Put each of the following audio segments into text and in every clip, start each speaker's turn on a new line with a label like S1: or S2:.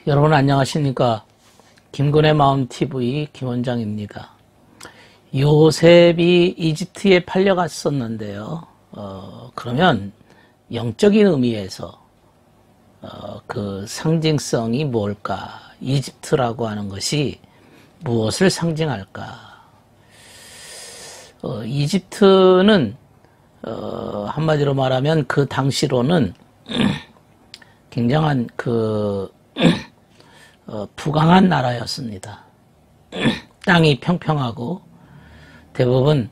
S1: 여러분 안녕하십니까? 김군의 마음TV 김원장입니다. 요셉이 이집트에 팔려갔었는데요. 그러면 영적인 의미에서 그 상징성이 뭘까? 이집트라고 하는 것이 무엇을 상징할까? 이집트는 한마디로 말하면 그 당시로는 굉장한 부강한 나라였습니다. 땅이 평평하고 대부분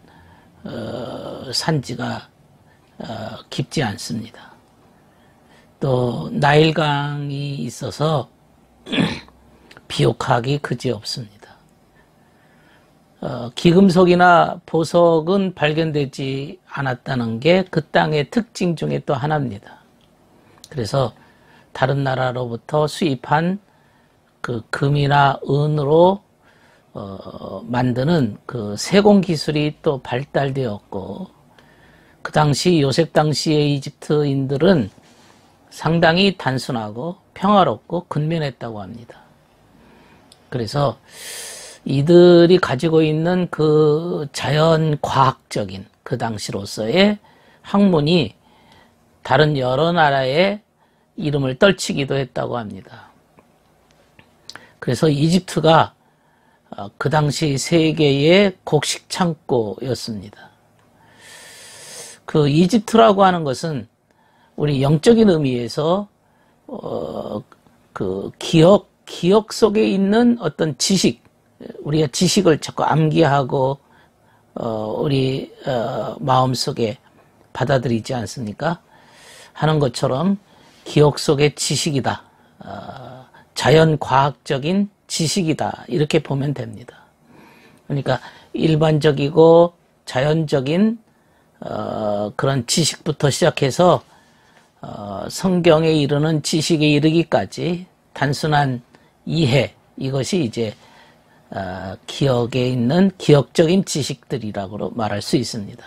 S1: 산지가 깊지 않습니다. 또 나일강이 있어서 비옥하기 그지없습니다. 기금속이나 보석은 발견되지 않았다는 게 그 땅의 특징 중에 또 하나입니다. 그래서 다른 나라로부터 수입한 그 금이나 은으로 만드는 그 세공 기술이 또 발달되었고, 그 당시 요셉 당시의 이집트인들은 상당히 단순하고 평화롭고 근면했다고 합니다. 그래서 이들이 가지고 있는 그 자연 과학적인 그 당시로서의 학문이 다른 여러 나라의 이름을 떨치기도 했다고 합니다. 그래서 이집트가 그 당시 세계의 곡식 창고였습니다. 그 이집트라고 하는 것은 우리 영적인 의미에서 그 기억 속에 있는 어떤 지식, 우리가 지식을 자꾸 암기하고 우리 마음속에 받아들이지 않습니까? 하는 것처럼 기억 속의 지식이다. 자연과학적인 지식이다. 이렇게 보면 됩니다. 그러니까 일반적이고 자연적인 그런 지식부터 시작해서 성경에 이르는 지식에 이르기까지 단순한 이해, 이것이 이제 기억에 있는 기억적인 지식들이라고 말할 수 있습니다.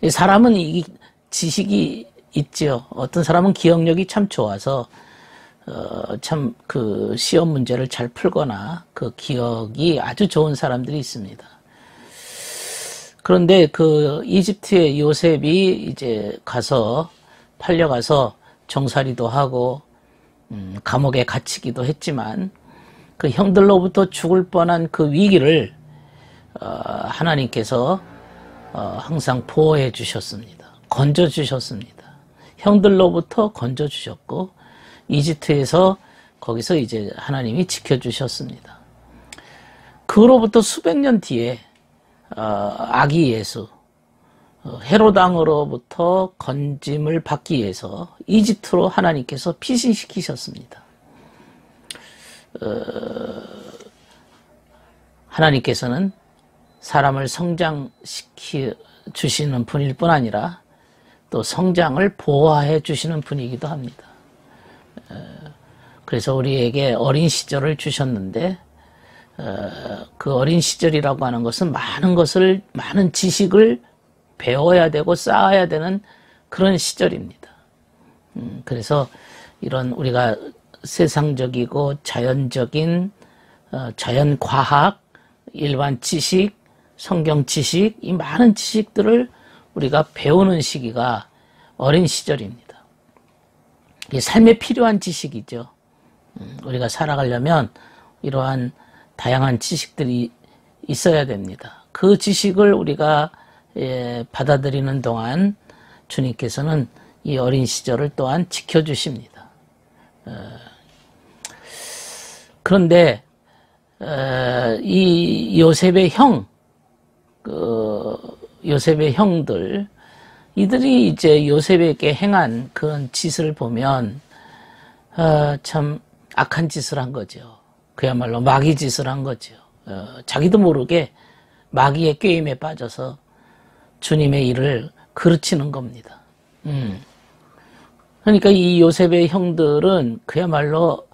S1: 사람은 이 지식이 있죠. 어떤 사람은 기억력이 참 좋아서 참 그 시험 문제를 잘 풀거나 그 기억이 아주 좋은 사람들이 있습니다. 그런데 그 이집트의 요셉이 이제 팔려가서 정살이도 하고 감옥에 갇히기도 했지만 그 형들로부터 죽을 뻔한 그 위기를 하나님께서 항상 보호해 주셨습니다. 건져 주셨습니다. 형들로부터 건져 주셨고 이집트에서 거기서 이제 하나님이 지켜주셨습니다. 그로부터 수백 년 뒤에 아기 예수 헤롯 왕으로부터 건짐을 받기 위해서 이집트로 하나님께서 피신시키셨습니다. 하나님께서는 사람을 성장시켜 주시는 분일 뿐 아니라 또 성장을 보호해 주시는 분이기도 합니다. 그래서 우리에게 어린 시절을 주셨는데 그 어린 시절이라고 하는 것은 많은 지식을 배워야 되고 쌓아야 되는 그런 시절입니다. 그래서 이런 우리가 세상적이고 자연적인 자연과학, 일반 지식, 성경 지식, 이 많은 지식들을 우리가 배우는 시기가 어린 시절입니다. 이게 삶에 필요한 지식이죠. 우리가 살아가려면 이러한 다양한 지식들이 있어야 됩니다. 그 지식을 우리가 받아들이는 동안 주님께서는 이 어린 시절을 또한 지켜주십니다. 그런데 이 요셉의 요셉의 형들, 이들이 이제 요셉에게 행한 그런 짓을 보면 참 악한 짓을 한 거죠. 그야말로 마귀 짓을 한 거죠. 자기도 모르게 마귀의 꾀임에 빠져서 주님의 일을 그르치는 겁니다. 그러니까 이 요셉의 형들은 그야말로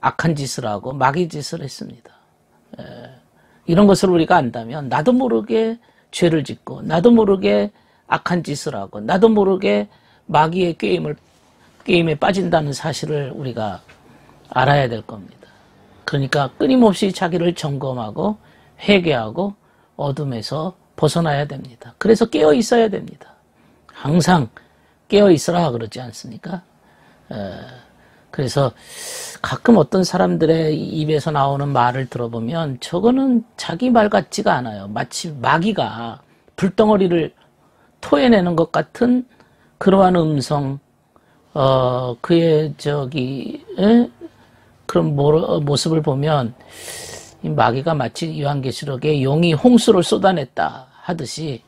S1: 악한 짓을 하고 마귀 짓을 했습니다. 이런 것을 우리가 안다면 나도 모르게 죄를 짓고 나도 모르게 악한 짓을 하고 나도 모르게 마귀의 게임에 빠진다는 사실을 우리가 알아야 될 겁니다. 그러니까 끊임없이 자기를 점검하고 회개하고 어둠에서 벗어나야 됩니다. 그래서 깨어 있어야 됩니다. 항상 깨어 있으라 그러지 않습니까? 그래서 가끔 어떤 사람들의 입에서 나오는 말을 들어보면 저거는 자기 말 같지가 않아요. 마치 마귀가 불덩어리를 토해내는 것 같은 그러한 음성, 그의 그런 모습을 보면 이 마귀가 마치 요한계시록에 용이 홍수를 쏟아냈다 하듯이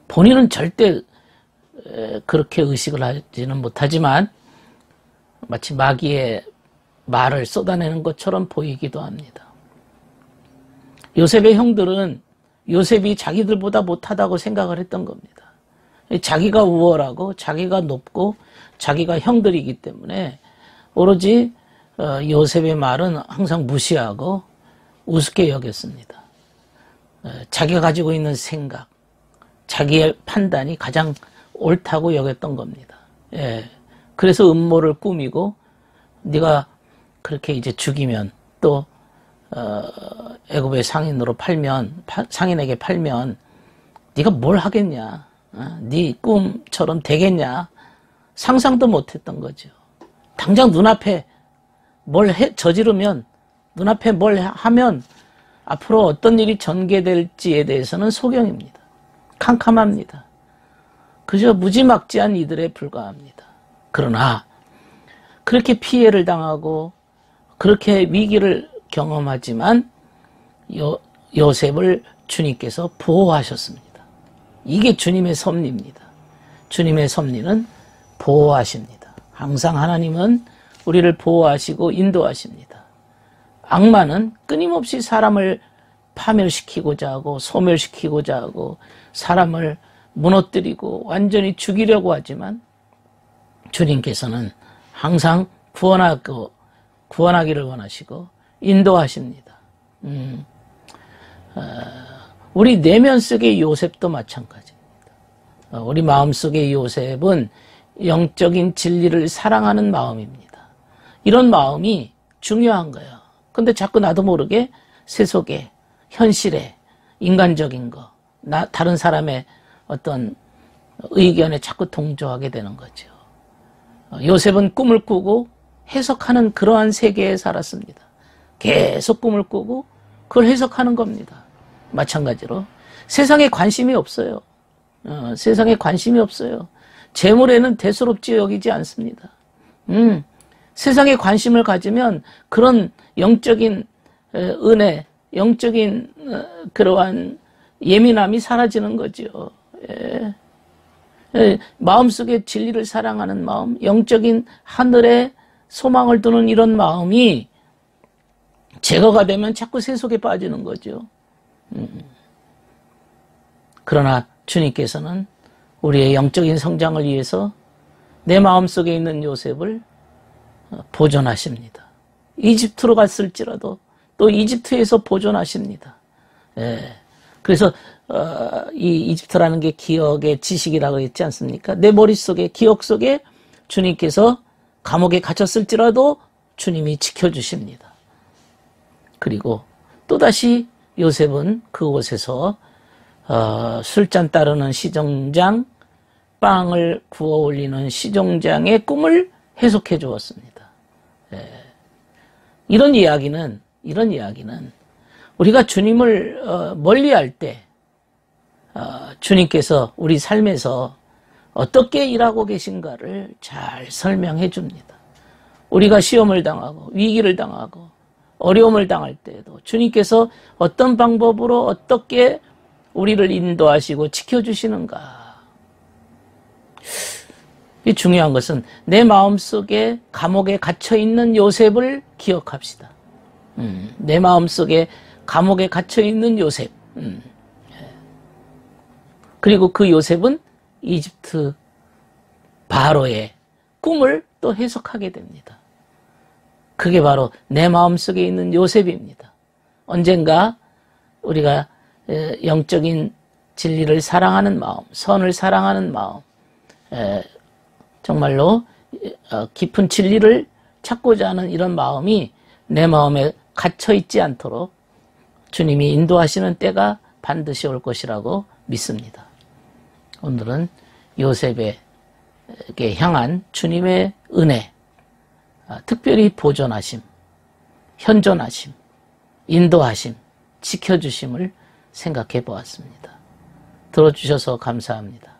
S1: 본인은 절대 그렇게 의식을 하지는 못하지만 마치 마귀의 말을 쏟아내는 것처럼 보이기도 합니다. 요셉의 형들은 요셉이 자기들보다 못하다고 생각을 했던 겁니다. 자기가 우월하고 자기가 높고 자기가 형들이기 때문에 오로지 요셉의 말은 항상 무시하고 우습게 여겼습니다. 자기가 가지고 있는 생각, 자기의 판단이 가장 옳다고 여겼던 겁니다. 그래서 음모를 꾸미고 네가 그렇게 이제 죽이면 또 애굽의 상인에게 팔면 네가 뭘 하겠냐? 네 꿈처럼 되겠냐? 상상도 못했던 거죠. 당장 눈앞에 저지르면 눈앞에 뭘 하면 앞으로 어떤 일이 전개될지에 대해서는 소경입니다. 캄캄합니다. 그저 무지막지한 이들에 불과합니다. 그러나 그렇게 피해를 당하고 그렇게 위기를 경험하지만 요셉을 주님께서 보호하셨습니다. 이게 주님의 섭리입니다. 주님의 섭리는 보호하십니다. 항상 하나님은 우리를 보호하시고 인도하십니다. 악마는 끊임없이 사람을 파멸시키고자 하고 소멸시키고자 하고 사람을 무너뜨리고 완전히 죽이려고 하지만 주님께서는 항상 구원하기를 원하시고 인도하십니다. 우리 내면 속의 요셉도 마찬가지입니다. 우리 마음속의 요셉은 영적인 진리를 사랑하는 마음입니다. 이런 마음이 중요한 거예요. 근데 자꾸 나도 모르게 세속에, 현실에, 인간적인 거, 다른 사람의 어떤 의견에 자꾸 동조하게 되는 거죠. 요셉은 꿈을 꾸고 해석하는 그러한 세계에 살았습니다. 계속 꿈을 꾸고 그걸 해석하는 겁니다. 마찬가지로 세상에 관심이 없어요. 세상에 관심이 없어요. 재물에는 대수롭지 여기지 않습니다. 세상에 관심을 가지면 그런 영적인 은혜, 영적인 그러한 예민함이 사라지는 거죠. 마음속에 진리를 사랑하는 마음, 영적인 하늘에 소망을 두는 이런 마음이 제거가 되면 자꾸 세속에 빠지는 거죠. 그러나 주님께서는 우리의 영적인 성장을 위해서 내 마음속에 있는 요셉을 보존하십니다. 이집트로 갔을지라도 또 이집트에서 보존하십니다. 그래서 이 이집트라는 게 기억의 지식이라고 했지 않습니까? 내 머릿속에, 기억 속에 주님께서 감옥에 갇혔을지라도 주님이 지켜주십니다. 그리고 또다시 요셉은 그곳에서 술잔 따르는 시종장, 빵을 구워 올리는 시종장의 꿈을 해석해 주었습니다. 이런 이야기는 우리가 주님을 멀리할 때 주님께서 우리 삶에서 어떻게 일하고 계신가를 잘 설명해 줍니다. 우리가 시험을 당하고 위기를 당하고 어려움을 당할 때에도 주님께서 어떤 방법으로 어떻게 우리를 인도하시고 지켜주시는가. 이 중요한 것은 내 마음속에 감옥에 갇혀있는 요셉을 기억합시다. 내 마음속에 감옥에 갇혀있는 요셉. 그리고 그 요셉은 이집트 바로의 꿈을 또 해석하게 됩니다. 그게 바로 내 마음속에 있는 요셉입니다. 언젠가 우리가 영적인 진리를 사랑하는 마음, 선을 사랑하는 마음, 정말로 깊은 진리를 찾고자 하는 이런 마음이 내 마음에 갇혀 있지 않도록 주님이 인도하시는 때가 반드시 올 것이라고 믿습니다. 오늘은 요셉에게 향한 주님의 은혜, 특별히 보존하심, 현존하심, 인도하심, 지켜주심을 생각해 보았습니다. 들어주셔서 감사합니다.